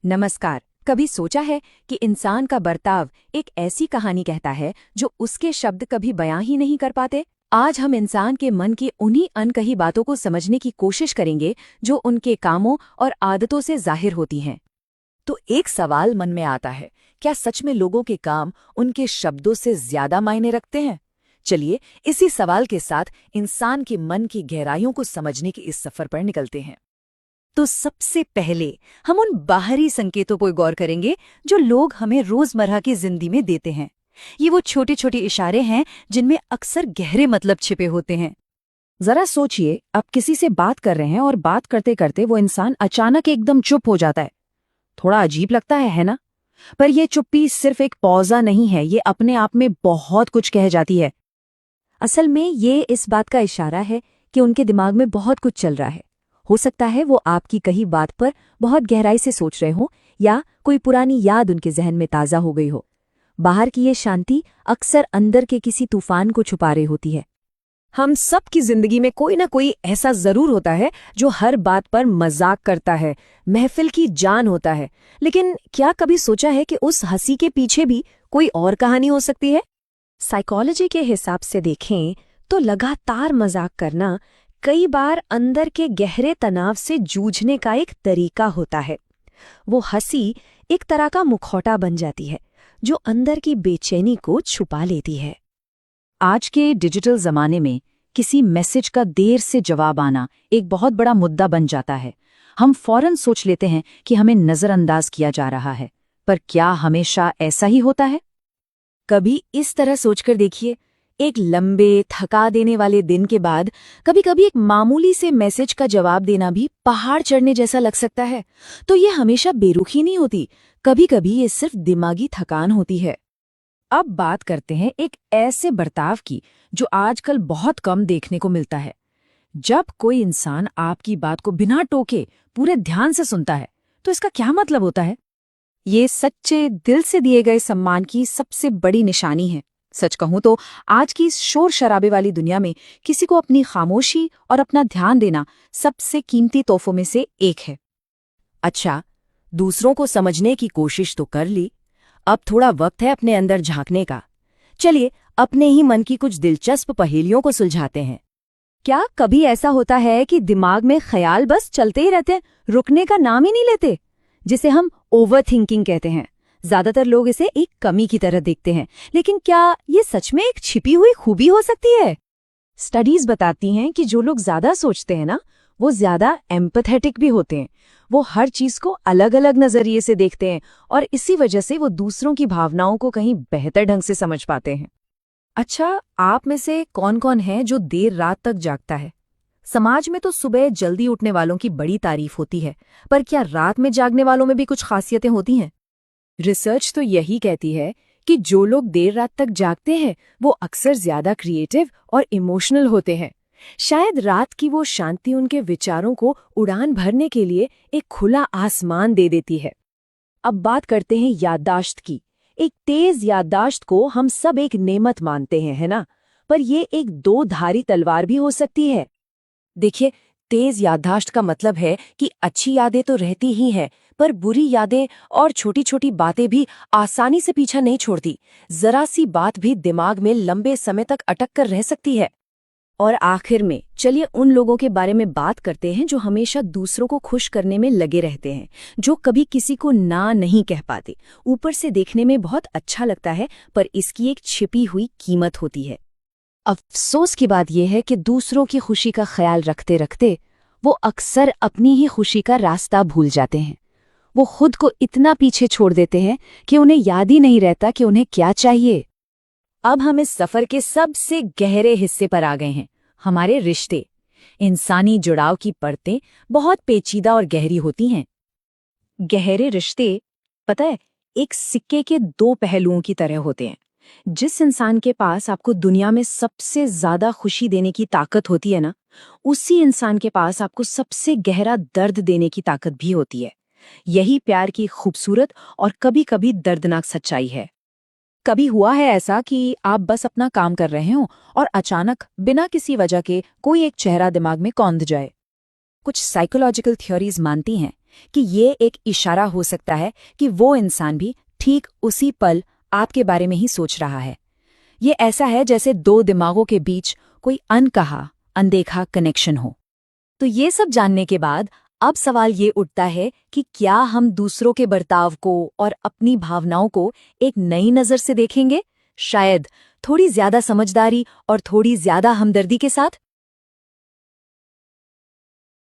नमस्कार। कभी सोचा है कि इंसान का बर्ताव एक ऐसी कहानी कहता है जो उसके शब्द कभी बयां ही नहीं कर पाते। आज हम इंसान के मन की उन्हीं अनकही बातों को समझने की कोशिश करेंगे जो उनके कामों और आदतों से जाहिर होती हैं। तो एक सवाल मन में आता है, क्या सच में लोगों के काम उनके शब्दों से ज्यादा मायने रखते हैं? चलिए इसी सवाल के साथ इंसान के मन की गहराइयों को समझने के इस सफर पर निकलते हैं। तो सबसे पहले हम उन बाहरी संकेतों पर गौर करेंगे जो लोग हमें रोजमर्रा की जिंदगी में देते हैं। ये वो छोटे छोटे इशारे हैं जिनमें अक्सर गहरे मतलब छिपे होते हैं। जरा सोचिए, आप किसी से बात कर रहे हैं और बात करते करते वो इंसान अचानक एकदम चुप हो जाता है। थोड़ा अजीब लगता है ना? पर यह चुप्पी सिर्फ एक पौजा नहीं है, ये अपने आप में बहुत कुछ कह जाती है। असल में ये इस बात का इशारा है कि उनके दिमाग में बहुत कुछ चल रहा है। हो सकता है वो आपकी कही बात पर बहुत गहराई से सोच रहे हों या कोई पुरानी याद उनके जहन में ताज़ा हो गई हो। बाहर की ये शांति अक्सर अंदर के किसी तूफान को छुपा रही होती है। हम सब की जिंदगी में कोई ना कोई ऐसा जरूर होता है जो हर बात पर मजाक करता है, महफिल की जान होता है। लेकिन क्या कभी सोचा है कि उस हंसी के पीछे भी कोई और कहानी हो सकती है? साइकोलॉजी के हिसाब से देखें तो लगातार मजाक करना कई बार अंदर के गहरे तनाव से जूझने का एक तरीका होता है। वो हंसी एक तरह का मुखौटा बन जाती है जो अंदर की बेचैनी को छुपा लेती है। आज के डिजिटल जमाने में किसी मैसेज का देर से जवाब आना एक बहुत बड़ा मुद्दा बन जाता है। हम फौरन सोच लेते हैं कि हमें नजरअंदाज किया जा रहा है, पर क्या हमेशा ऐसा ही होता है? कभी इस तरह सोचकर देखिए, एक लंबे थका देने वाले दिन के बाद कभी कभी एक मामूली से मैसेज का जवाब देना भी पहाड़ चढ़ने जैसा लग सकता है। तो ये हमेशा बेरुखी नहीं होती, कभी कभी ये सिर्फ दिमागी थकान होती है। अब बात करते हैं एक ऐसे बर्ताव की जो आजकल बहुत कम देखने को मिलता है। जब कोई इंसान आपकी बात को बिना टोके पूरे ध्यान से सुनता है, तो इसका क्या मतलब होता है? ये सच्चे दिल से दिए गए सम्मान की सबसे बड़ी निशानी है। सच कहूं तो आज की इस शोर शराबे वाली दुनिया में किसी को अपनी खामोशी और अपना ध्यान देना सबसे कीमती तोहफों में से एक है। अच्छा, दूसरों को समझने की कोशिश तो कर ली, अब थोड़ा वक्त है अपने अंदर झांकने का। चलिए अपने ही मन की कुछ दिलचस्प पहेलियों को सुलझाते हैं। क्या कभी ऐसा होता है कि दिमाग में ख्याल बस चलते ही रहते हैं, रुकने का नाम ही नहीं लेते, जिसे हम ओवर थिंकिंग कहते हैं? ज्यादातर लोग इसे एक कमी की तरह देखते हैं, लेकिन क्या ये सच में एक छिपी हुई खूबी हो सकती है? स्टडीज बताती हैं कि जो लोग ज्यादा सोचते हैं ना, वो ज्यादा एम्पैथेटिक भी होते हैं। वो हर चीज को अलग अलग नजरिए से देखते हैं और इसी वजह से वो दूसरों की भावनाओं को कहीं बेहतर ढंग से समझ पाते हैं। अच्छा, आप में से कौन कौन है जो देर रात तक जागता है? समाज में तो सुबह जल्दी उठने वालों की बड़ी तारीफ होती है, पर क्या रात में जागने वालों में भी कुछ खासियतें होती हैं? रिसर्च तो यही कहती है कि जो लोग देर रात तक जागते हैं वो अक्सर ज्यादा क्रिएटिव और इमोशनल होते हैं। शायद रात की वो शांति उनके विचारों को उड़ान भरने के लिए एक खुला आसमान दे देती है। अब बात करते हैं याददाश्त की। एक तेज याददाश्त को हम सब एक नेमत मानते हैं, है ना? पर ये एक दो धारी तलवार भी हो सकती है। देखिए, तेज याददाश्त का मतलब है कि अच्छी यादें तो रहती ही हैं, पर बुरी यादें और छोटी छोटी बातें भी आसानी से पीछा नहीं छोड़ती। जरा सी बात भी दिमाग में लंबे समय तक अटक कर रह सकती है। और आखिर में चलिए उन लोगों के बारे में बात करते हैं जो हमेशा दूसरों को खुश करने में लगे रहते हैं, जो कभी किसी को ना नहीं कह पाते। ऊपर से देखने में बहुत अच्छा लगता है, पर इसकी एक छिपी हुई कीमत होती है। अफसोस की बात यह है कि दूसरों की खुशी का ख्याल रखते रखते वो अक्सर अपनी ही खुशी का रास्ता भूल जाते हैं। वो खुद को इतना पीछे छोड़ देते हैं कि उन्हें याद ही नहीं रहता कि उन्हें क्या चाहिए। अब हम इस सफर के सबसे गहरे हिस्से पर आ गए हैं, हमारे रिश्ते। इंसानी जुड़ाव की परतें बहुत पेचीदा और गहरी होती हैं। गहरे रिश्ते, पता है, एक सिक्के के दो पहलुओं की तरह होते हैं। जिस इंसान के पास आपको दुनिया में सबसे ज्यादा खुशी देने की ताकत होती है ना, उसी इंसान के पास आपको सबसे गहरा दर्द देने की ताकत भी होती है। यही प्यार की खूबसूरत और कभी कभी दर्दनाक सच्चाई है। कभी हुआ है ऐसा कि आप बस अपना काम कर रहे हो और अचानक बिना किसी वजह के कोई एक चेहरा दिमाग में कौंध जाए? कुछ साइकोलॉजिकल थ्योरीज मानती हैं कि ये एक इशारा हो सकता है कि वो इंसान भी ठीक उसी पल आपके बारे में ही सोच रहा है। ये ऐसा है जैसे दो दिमागों के बीच कोई अनकहा, अनदेखा कनेक्शन हो। तो ये सब जानने के बाद अब सवाल ये उठता है कि क्या हम दूसरों के बर्ताव को और अपनी भावनाओं को एक नई नज़र से देखेंगे, शायद थोड़ी ज्यादा समझदारी और थोड़ी ज्यादा हमदर्दी के साथ।